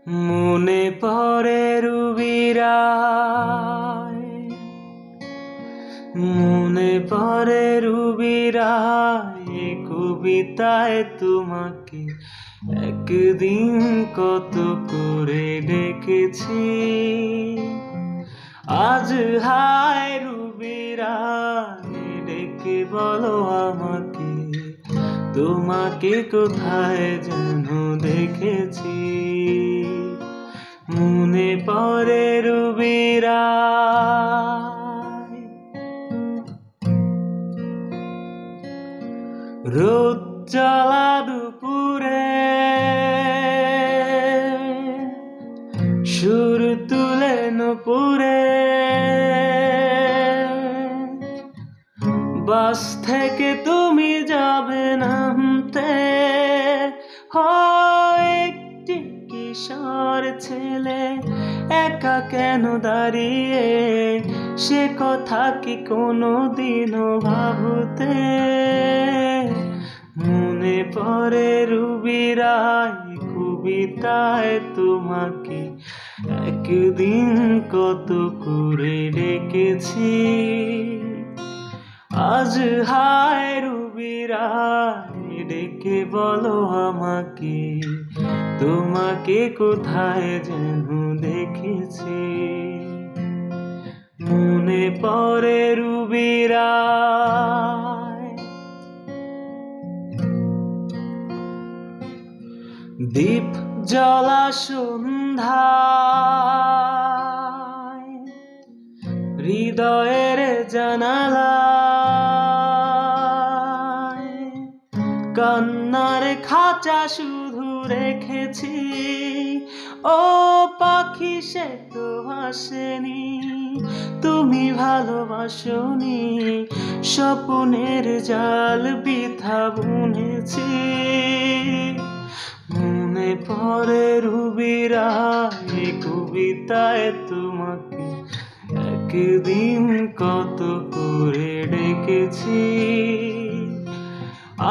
মনে পড়ে রুবিরায়, মনে পড়ে রুবিরায়, কবিতায় তোমাকে একদিন কত করে ডেকেছি। আজ হায় রুবিরায়, ডেকে বলো আমাকে, তোমাকে কোথায় যেন দেখেছি। মনে পড়ে রুবিরায়, রোদ জ্বালা দুপুরে সুর তুলে নুপুরে, বাস থেকে তুমি যাবে নামতে, একটি কিশোর ছেলে একা কেন দাঁড়িয়ে, সে কথা কি কোনোদিনও ভাবতে। মনে পড়ে রুবিরায়, কবিতায় তোমাকে একদিন কত করে ডেকেছি। আজ হায় রুবিরায়, ডেকে বলো আমাকে, তোমাকে কোথায় যেন দেখেছি। মনে পড়ে রুবিরায়, দীপ জ্বলা সন্ধ্যায়, হৃদয়ের জানালায় কান্নার খাঁচা শুধু রেখেছি। ও পাখি সে তো হাসেনি, তুমি ভালোবাসনি, স্বপ্নের জাল বৃথা বুনেছি। মনে পড়ে রুবিরায়, কবিতায় তোমাকে একদিন কত করে ডেকেছি।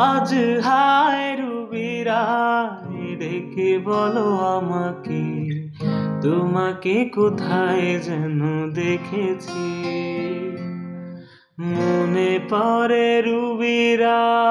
আজ হায় রুবিরায়, ডেকে বলো আমাকে, তোমাকে কোথায় যেন দেখেছি। মনে পড়ে রুবিরায়।